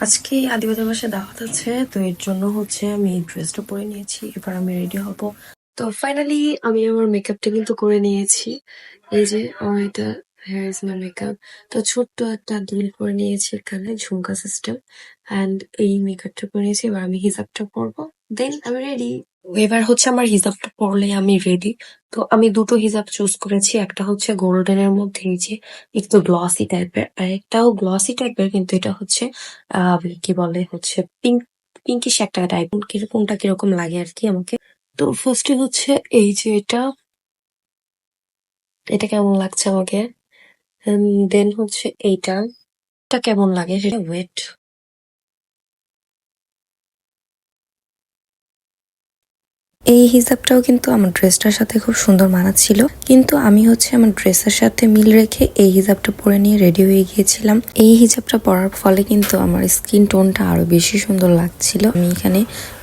আজকে আদিবাদের বাসায় দাওয়াত আছে, তো এর জন্য হচ্ছে আমি এই ড্রেসটা পরে নিয়েছি। এবার আমি রেডি হব। তো ফাইনালি আমি আমার মেকআপটা কিন্তু করে নিয়েছি। এই যে আমার এটা হেয়ার ইজ মাই মেকআপ। তো ছোট্ট একটা দুল করে নিয়েছি এখানে ঝুমকা সিস্টেম, অ্যান্ড এই মেকআপটা করে নিয়েছি। এবার আমি হিজাবটা পরবো, দেন আমি রেডি। এবার হচ্ছে আমার হিজাবটা পরলে আমি রেডি। তো আমি দুটো হিজাব চুজ করেছি, একটা হচ্ছে গোল্ডেন এর মধ্যে এই যে একটু গ্লসি টাইপের, আর একটাও গ্লসি টাইপের, কিন্তু এটা হচ্ছে কি বলে হচ্ছে পিঙ্ক, পিঙ্কিশ একটা টাইপ। কোনটা কিরকম লাগে আর কি আমাকে। তো ফার্স্টে হচ্ছে এই যে এটা এটা কেমন লাগছে আমাকে, দেন হচ্ছে এইটা, এটা কেমন লাগে সেটা ওয়েট। এই হিজাবটাও কিন্তু আমার ড্রেসটার সাথে খুব সুন্দর মানাচ্ছিল, কিন্তু আমি হচ্ছে আমার ড্রেসের সাথে মিল রেখে এই হিজাবটা পরে নিয়ে রেডি হয়ে গিয়েছিলাম। এই হিজাবটা পরার ফলে কিন্তু আমার স্কিন টোনটা আরো বেশি সুন্দর লাগছিল। আমি এখানে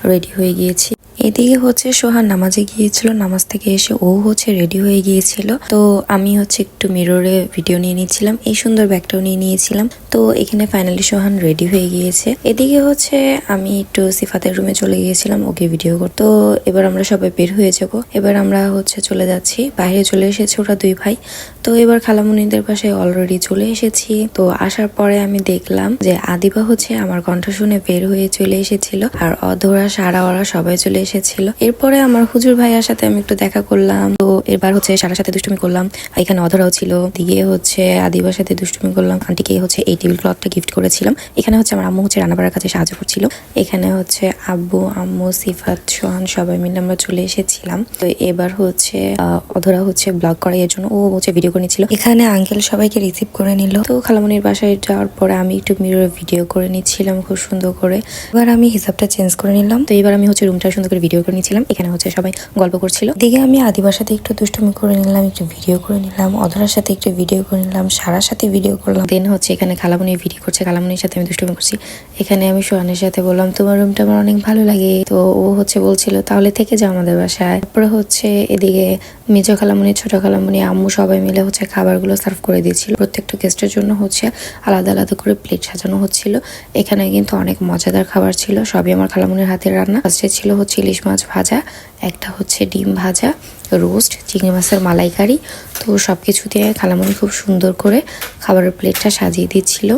রেডি হয়ে গিয়েছি। এদিকে হচ্ছে সোহান নামাজে গিয়েছিল, নামাজ থেকে এসে ও হচ্ছে রেডি হয়ে গিয়েছিল। তো আমি হচ্ছে একটু মিররে ভিডিও নিয়ে নিয়েছিলাম, এই সুন্দর ব্যাগটাও নিয়ে নিয়েছিলাম। তো এখানে ফাইনালি সোহান রেডি হয়ে গিয়েছে। এদিকে হচ্ছে আমি একটু সিফাতের রুমে চলে গিয়েছিলাম ওকে ভিডিও করতে। তো এবার আমরা সবাই বের হয়ে যাব। এবার আমরা হচ্ছে চলে যাচ্ছি, বাইরে চলে এসেছে ওরা দুই ভাই। তো এবার খালামুনিদের বাসায় অলরেডি চলে এসেছি। তো আসার পরে আমি দেখলাম যে আদিবা হচ্ছে আমার কণ্ঠ শুনে বের হয়ে চলে এসেছিল, আর অধরা সারা ওরা সবাই চলে এসেছিল। এরপরে আমার হুজুর ভাইয়ার সাথে আমি একটু দেখা করলাম। তো এবার হচ্ছে সারার সাথে দুষ্টুমি করলাম, এখানে অধরাও ছিল। দিকে হচ্ছে আদিবার সাথে দুষ্টুমি করলাম, আন্টিকে হচ্ছে এই টেবিল ক্লথটা গিফট করেছিলাম। এখানে হচ্ছে আমার আম্মু হচ্ছে রান্না বাড়ার কাছে সাহায্য করছিল। এখানে হচ্ছে আব্বু, আম্মু, সিফাত, সোহান সবাই মিলে আমরা চলে এসেছিলাম। তো এবার হচ্ছে অধরা হচ্ছে ব্লগ করে, এর জন্য ও হচ্ছে ভিডিও করে নিচ্ছিল। এখানে আঙ্কেল সবাইকে রিসিভ করে নিল। তো খালামনির বাসায় যাওয়ার পরে আমি একটু মিরর ভিডিও করে নিচ্ছিলাম খুব সুন্দর করে। এবার আমি হিসাবটা চেঞ্জ করে নিলাম। তো এবার আমি হচ্ছে রুমটা সুন্দর করে ভিডিও করে নিচ্ছিলাম। এখানে হচ্ছে সবাই গল্প করছিল। দিকে আমি আদিবার সাথে একটু দুষ্টুমি করে নিলাম, একটু ভিডিও করে নিলাম। অধরার সাথে একটু ভিডিও করে নিলাম, সারার সাথে ভিডিও করলাম। দেন হচ্ছে এখানে খালামনি ভিডিও করছে, খালামনির সাথে আমি দুষ্টুমি করছি। এখানে আমি সোহানের সাথে বললাম তোমার রুমটা আমার অনেক ভালো লাগে। তো ও হচ্ছে বলছিল তাহলে থেকে যাও আমাদের বাসায়। তারপরে হচ্ছে এদিকে মেজ খালামনি, ছোট খালামনি, আম্মু সবাই মিলে হচ্ছে খাবারগুলো সার্ভ করে দিয়েছিল। প্রত্যেকটা গেস্টের জন্য হচ্ছে আলাদা আলাদা করে প্লেট সাজানো হচ্ছিল। এখানে কিন্তু অনেক মজাদার খাবার ছিল, সবই আমার খালামনির হাতের রান্না। ফার্স্টে ছিল হচ্ছে ইলিশ মাছ ভাজা, একটা হচ্ছে ডিম ভাজা, রোস্ট, চিংড়ি মাছের মালাইকারি। তো সবকিছু দিয়ে খালামনি খুব সুন্দর করে খাবারের প্লেটটা সাজিয়ে দিচ্ছিল।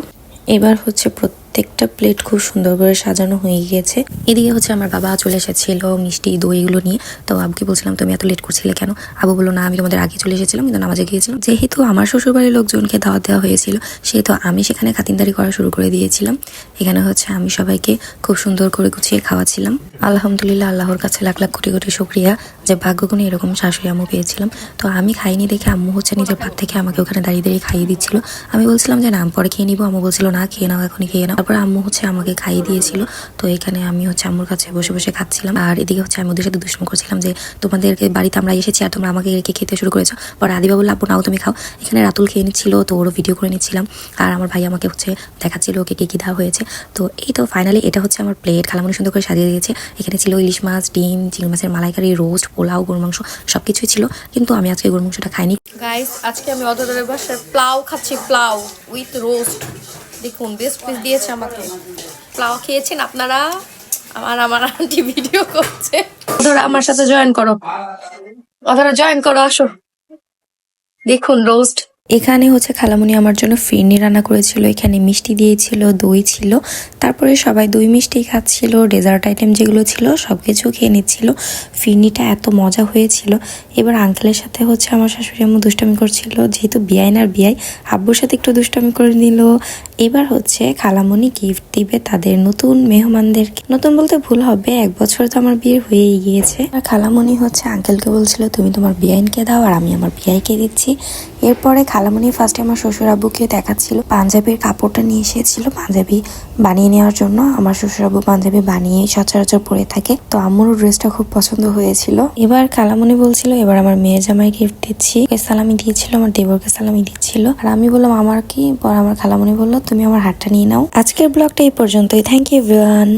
এবার হচ্ছে প্রত্যেকটা প্লেট খুব সুন্দর করে সাজানো হয়ে গিয়েছে। এদিকে হচ্ছে আমার বাবা চলে এসেছিল মিষ্টি দই এগুলো নিয়ে। তো আবুকে বলছিলাম তুমি এত লেট করছিলে কেন? আবু বললো না আমি তোমাদের আগে চলে এসেছিলাম, কিন্তু নামাজে গিয়েছিলাম। যেহেতু আমার শ্বশুরবাড়ির লোকজনকে দাওয়াত দেওয়া হয়েছিল, সেহেতু আমি সেখানে খাতিরদারি করা শুরু করে দিয়েছিলাম। এখানে হচ্ছে আমি সবাইকে খুব সুন্দর করে গুছিয়ে খাওয়াচ্ছিলাম। আলহামদুলিল্লাহ, আল্লাহর কাছে লাখ লাখ কোটি কোটি শুকরিয়া যে ভাগ্যগুণে এরকম শাশুড়ি আম্মু পেয়েছিলাম। তো আমি খাইনি দেখে আম্মু হচ্ছে নিজের ভাত থেকে আমাকে ওখানে দাঁড়িয়ে দাঁড়িয়ে খাইয়ে দিচ্ছিল। আমি বলছিলাম যে না আমি পরে খেয়ে নিবো, আম্মু বলছিল না খেয়ে নাও, এখনই খেয়ে নাও। তারপর আম্মু হচ্ছে আমাকে খাইয়ে দিয়েছিল। তো এখানে আমি হচ্ছে আম্মুর কাছে বসে বসে খাচ্ছিলাম। আর এদিকে হচ্ছে আমি ওদের সাথে দুষ্টুমি করছিলাম যে তোমাদের বাড়িতে আমরা এসেছি আর তোমরা আমাকে রেখে খেতে শুরু করেছো। পরে আদিবা বললো আপু নাও তুমি খাও। এখানে রাতুল খেয়ে নিচ্ছিল, তো ওরও ভিডিও করে নিচ্ছিলাম। আর আমার ভাই আমাকে হচ্ছে দেখাচ্ছিল ওকে কি কি দেওয়া হয়েছে। তো এই তো ফাইনালি এটা হচ্ছে আমার প্লেট, খালামনি সুন্দর করে সাজিয়ে দিয়েছে। এখানে ছিল ইলিশ মাছ, ডিম, চিংড়ি মাছের মালাইকারি, রোস্ট, পোলাও, গরুর মাংস সবকিছুই ছিল, কিন্তু আমি আজকে গরুর মাংসটা খাইনি। গাইস আজকে আমি অধরের বাসায় প্লাউ খাচ্ছি, প্লাউ উইথ রোস্ট। দেখুন বেস্ট পিস দিয়েছে আমাকে। প্লাউ খেয়েছেন আপনারা? আমার আন্টি ভিডিও করছে। অধরা আমার সাথে জয়েন করো, অধরা জয়েন করো, আসো। দেখুন রোস্ট। এখানে হচ্ছে খালামুনি আমার জন্য ফিরনি রান্না করেছিল, এখানে মিষ্টি দিয়েছিল, দই ছিল। তারপরে সবাই দই মিষ্টি খাচ্ছিল, ডেজার্ট আইটেম যেগুলো ছিল সবকিছু খেয়ে নিচ্ছিল। ফিরনিটা এত মজা হয়েছিল। এবার আঙ্কেলের সাথে হচ্ছে আমার শাশুড়ি আম্মু দুষ্টামি করছিল, যেহেতু বিয়াই আর বিয়াই, আব্বুর সাথে একটু দুষ্টামি করে নিল। এবার হচ্ছে খালামুনি গিফট দিবে তাদের নতুন মেহমানদেরকে। নতুন বলতে ভুল হবে, 1 বছর তো আমার বিয়ে হয়েই গিয়েছে। আর খালামুনি হচ্ছে আঙ্কেলকে বলছিল তুমি তোমার বিয়াইনকে দাও আর আমি আমার বিয়াইকে দিচ্ছি। এরপরে খালামুনি ফার্স্টে আমার শ্বশুর আব্বুকে দেখাচ্ছিল, পাঞ্জাবির কাপড়টা নিয়ে এসেছিল পাঞ্জাবি বানিয়ে নেওয়ার জন্য। আমার শ্বশুর আব্বু পাঞ্জাবি বানিয়ে সচরাচর পরে থাকে, তো আম্মুরও ড্রেসটা খুব পছন্দ হয়েছিল। এবার খালামুনি বলছিল এবার আমার মেয়ে জামাই গিফট দিচ্ছি, সালামি দিয়েছিল, আমার দেবরকে সালামি দিচ্ছিল। আর আমি বললাম আমার কি? পর আমার খালামুনি বললো তুমি আমার হাতটা নিয়ে নাও। আজকের ব্লগটা এই পর্যন্তই। Thank you everyone.